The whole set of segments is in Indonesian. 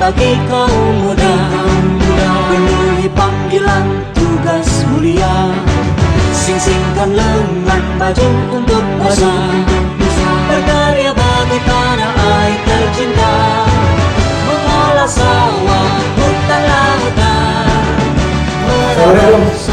bagi kaum muda, penuhi panggilan tugas mulia, sing-singkan lengan baju untuk nusa, berkarya bagi tanah air tercinta, mengolah sawah, hutan lautan.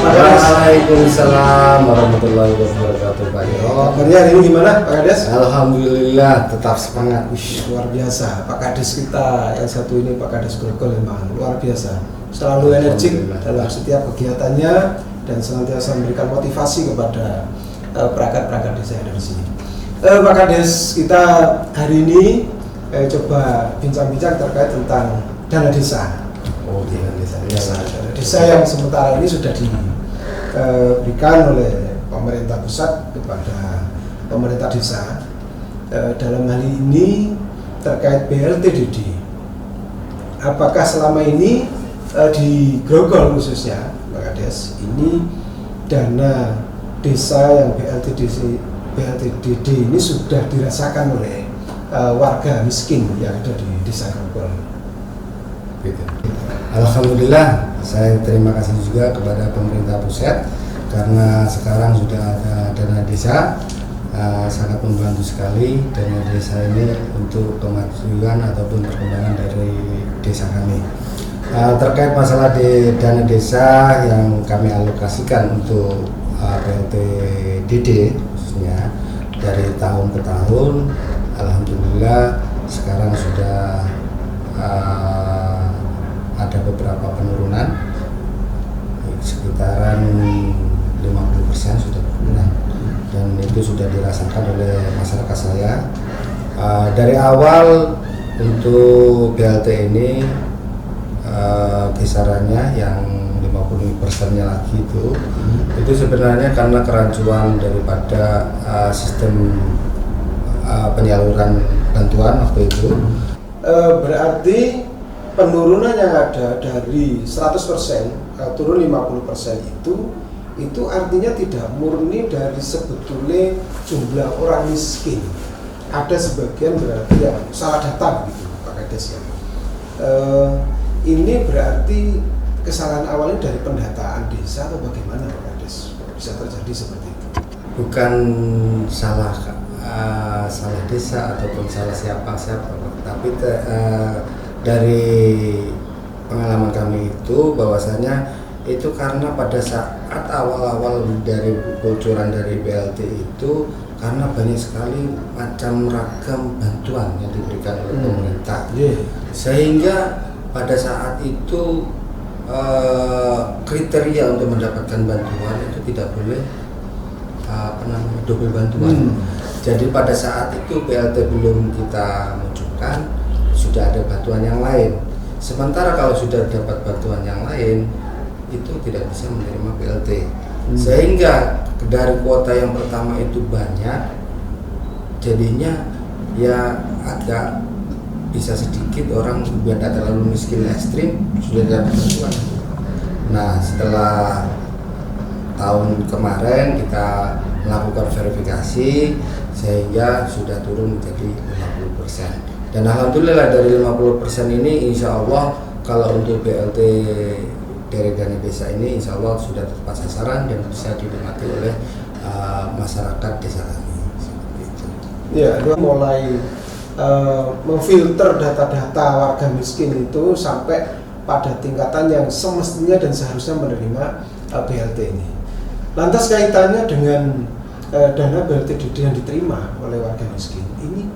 Waalaikumsalam warahmatullahi wabarakatuh, Pak Yo. Kabarnya hari ini gimana, Pak Kades? Alhamdulillah, tetap semangat. Luar biasa, Pak Kades kita yang satu ini, Pak Kades Grogol memang luar biasa. Selalu energik dalam setiap kegiatannya dan senantiasa memberikan motivasi kepada perangkat-perangkat desa yang ada di sini. Pak Kades, kita hari ini coba bincang-bincang terkait tentang dana desa. Oh, Dana desa yang sementara ini sudah diberikan oleh pemerintah pusat kepada pemerintah desa. Dalam hal ini terkait BLTDD. Apakah selama ini di Grogol khususnya, Pak Kades, ini dana desa yang BLTDD ini sudah dirasakan oleh warga miskin yang ada di desa Grogol? Gitu. Alhamdulillah, saya terima kasih juga kepada pemerintah pusat karena sekarang sudah ada dana desa. Sangat membantu sekali dana desa ini untuk kemajuan ataupun perkembangan dari desa kami. Terkait masalah di dana desa yang kami alokasikan untuk BLTDD khususnya dari tahun ke tahun, alhamdulillah sekarang sudah ada beberapa penurunan, sekitaran 50% sudah penurunan, dan itu sudah dirasakan oleh masyarakat saya. Dari awal untuk BLT ini kisarannya yang 50%-nya lagi itu sebenarnya karena kerancuan daripada sistem penyaluran bantuan waktu itu. Berarti penurunan yang ada dari 100% turun 50% itu artinya tidak murni dari sebetulnya jumlah orang miskin. Ada sebagian berarti yang salah data gitu, Pak Kades ya. Ini berarti kesalahan awalnya dari pendataan desa atau bagaimana, Pak Kades? Bisa terjadi seperti itu? Bukan salah desa ataupun salah siapa, tapi dari pengalaman kami itu bahwasanya itu karena pada saat awal-awal dari bocoran dari BLT itu karena banyak sekali macam ragam bantuan yang diberikan oleh pemerintah, sehingga pada saat itu kriteria untuk mendapatkan bantuan itu tidak boleh double bantuan. Jadi pada saat itu BLT belum kita munculkan, sudah ada bantuan yang lain. Sementara kalau sudah dapat bantuan yang lain, itu tidak bisa menerima BLT. Sehingga dari kuota yang pertama itu banyak, jadinya ya agak bisa sedikit orang biar tidak terlalu miskin ekstrim sudah dapat bantuan. Nah, setelah tahun kemarin kita melakukan verifikasi sehingga sudah turun menjadi 50%. Dan alhamdulillah dari 50% ini insya Allah kalau untuk BLT dari dana desa ini insya Allah sudah tepat sasaran dan bisa dinikmati oleh masyarakat desa kami. Seperti itu. Ya, mulai memfilter data-data warga miskin itu sampai pada tingkatan yang semestinya dan seharusnya menerima BLT ini. Lantas kaitannya dengan dana BLTDD yang diterima oleh warga miskin ini,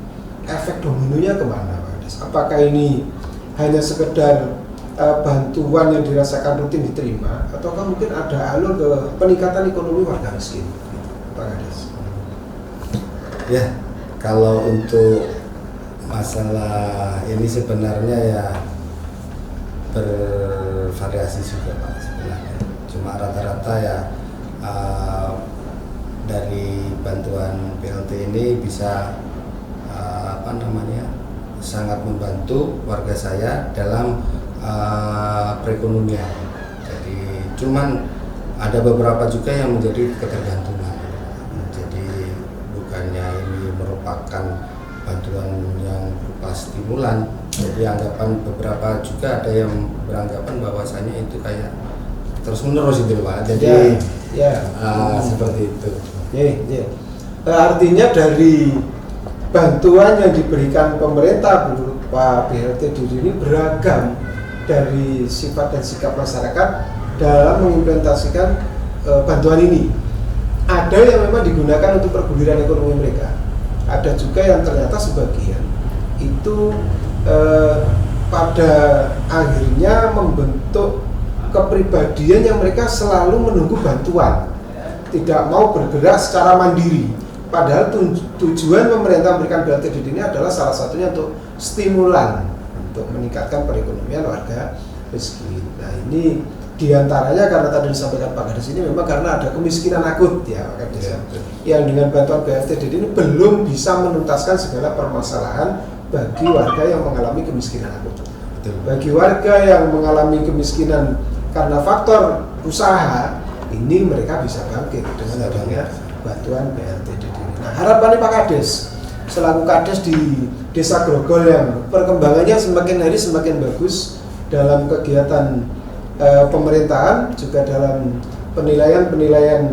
efek dominonya kemana, Pak Kades? Apakah ini hanya sekedar bantuan yang dirasakan rutin diterima, ataukah mungkin ada alur ke peningkatan ekonomi warga miskin, Pak Kades? Ya, kalau untuk masalah ini sebenarnya ya bervariasi juga, Pak, sebenarnya. Cuma rata-rata ya dari bantuan BLT ini bisa sangat membantu warga saya dalam perekonomian. Jadi cuman ada beberapa juga yang menjadi ketergantungan. Jadi bukannya ini merupakan bantuan yang berupa stimulan, Jadi anggapan beberapa juga ada yang beranggapan bahwasanya itu kayak terus menerus itu Pak. Jadi seperti itu. Artinya dari bantuan yang diberikan pemerintah berupa BLT Didi ini beragam dari sifat dan sikap masyarakat dalam mengimplementasikan bantuan ini. Ada yang memang digunakan untuk perguliran ekonomi mereka. Ada juga yang ternyata sebagian itu pada akhirnya membentuk kepribadian yang mereka selalu menunggu bantuan, tidak mau bergerak secara mandiri. Padahal tujuan pemerintah memberikan BLT Didi ini adalah salah satunya untuk stimulan untuk meningkatkan perekonomian warga miskin. Nah ini diantaranya karena tadi disampaikan Pak Kades ini memang karena ada kemiskinan akut ya Pak Kades, yang dengan bantuan BLT Didi ini belum bisa menuntaskan segala permasalahan bagi warga yang mengalami kemiskinan akut. Bagi warga yang mengalami kemiskinan karena faktor usaha, ini mereka bisa bangkit dengan adanya bantuan BLT Didi. Nah, harapannya Pak Kades selaku Kades di Desa Grogol yang perkembangannya semakin hari semakin bagus dalam kegiatan pemerintahan, juga dalam penilaian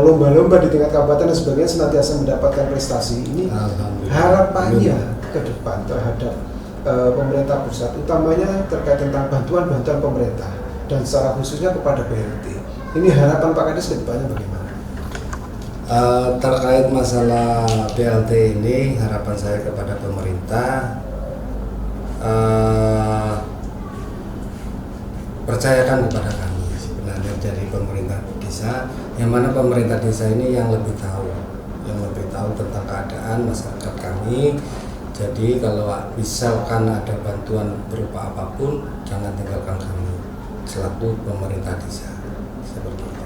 lomba-lomba di tingkat kabupaten dan sebagainya senantiasa mendapatkan prestasi ini. Harapannya ke depan terhadap pemerintah pusat, utamanya terkait tentang bantuan-bantuan pemerintah dan secara khususnya kepada BLT. Ini harapan Pak Kades ke depannya bagaimana? Terkait masalah BLT ini, harapan saya kepada pemerintah percayakan kepada kami sebenarnya dari pemerintah desa, yang mana pemerintah desa ini yang lebih tahu tentang keadaan masyarakat kami. Jadi kalau misalkan ada bantuan berupa apapun, jangan tinggalkan kami selaku pemerintah desa. Seperti itu.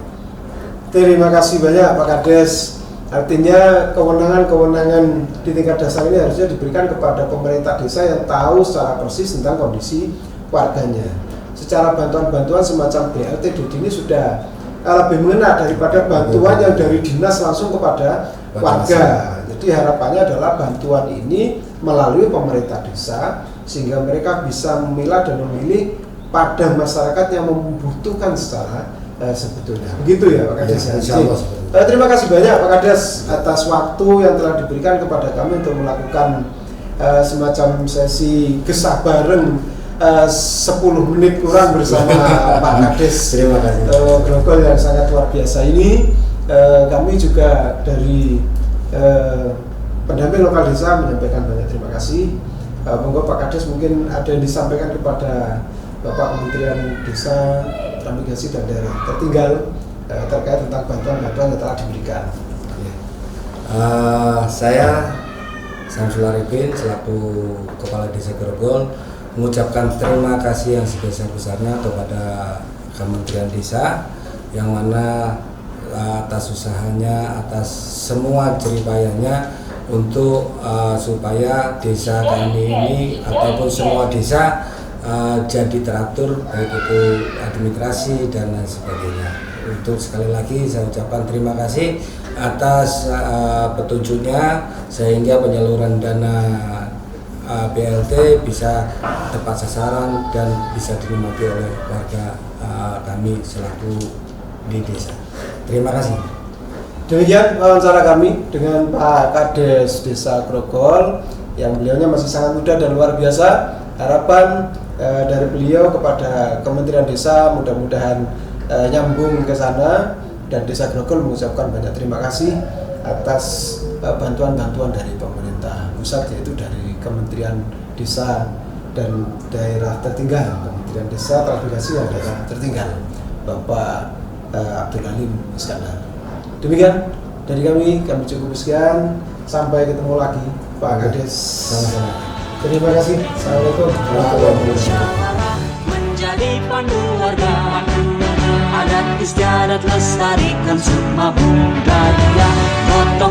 Terima kasih banyak Pak Kades. Artinya kewenangan-kewenangan di tingkat dasar ini harusnya diberikan kepada pemerintah desa yang tahu secara persis tentang kondisi warganya. Secara bantuan-bantuan semacam BLT Didi ini sudah lebih mengena daripada bantuan yang dari dinas langsung kepada warga. Jadi harapannya adalah bantuan ini melalui pemerintah desa sehingga mereka bisa memilah dan memilih pada masyarakat yang membutuhkan secara sebetulnya. Begitu ya Pak Kades. Terima kasih banyak Pak Kades atas waktu yang telah diberikan kepada kami untuk melakukan semacam sesi gesah bareng 10 menit kurang bersama Pak Kades. Terima kasih. Grogol yang sangat luar biasa ini. Kami juga dari pendamping lokal desa menyampaikan banyak terima kasih. Monggo Pak Kades mungkin ada yang disampaikan kepada Bapak Kementerian Desa, Transmigrasi dan Daerah Tertinggal terkait tentang bantuan-bantuan yang telah diberikan. Saya Samsul Arifin selaku Kepala Desa Grogol mengucapkan terima kasih yang sebesar-besarnya kepada Kementerian Desa yang mana atas usahanya, atas semua jeripayanya untuk supaya desa kami ini ataupun semua desa jadi teratur baik itu administrasi dan lain sebagainya. Untuk sekali lagi saya ucapkan terima kasih atas petunjuknya sehingga penyaluran dana BLT bisa tepat sasaran dan bisa dinikmati oleh warga kami selaku di desa. Terima kasih. Demikian wawancara kami dengan Pak Kades Desa Grogol yang beliaunya masih sangat muda dan luar biasa. Harapan dari beliau kepada Kementerian Desa mudah-mudahan nyambung ke sana, dan Desa Grogol mengucapkan banyak terima kasih atas bantuan-bantuan dari pemerintah pusat, yaitu dari Kementerian Desa dan Daerah Tertinggal, Kementerian Desa Transmigrasi dan Daerah Tertinggal, Bapak Abdul Halim Iskandar. Demikian dari kami cukup sekian, sampai ketemu lagi Pak Kades. Sama-sama. Terima kasih. Assalamualaikum warahmatullahi wabarakatuh. Menjadi pandu warga, adat istiadat lestarikan semua budaya. Moto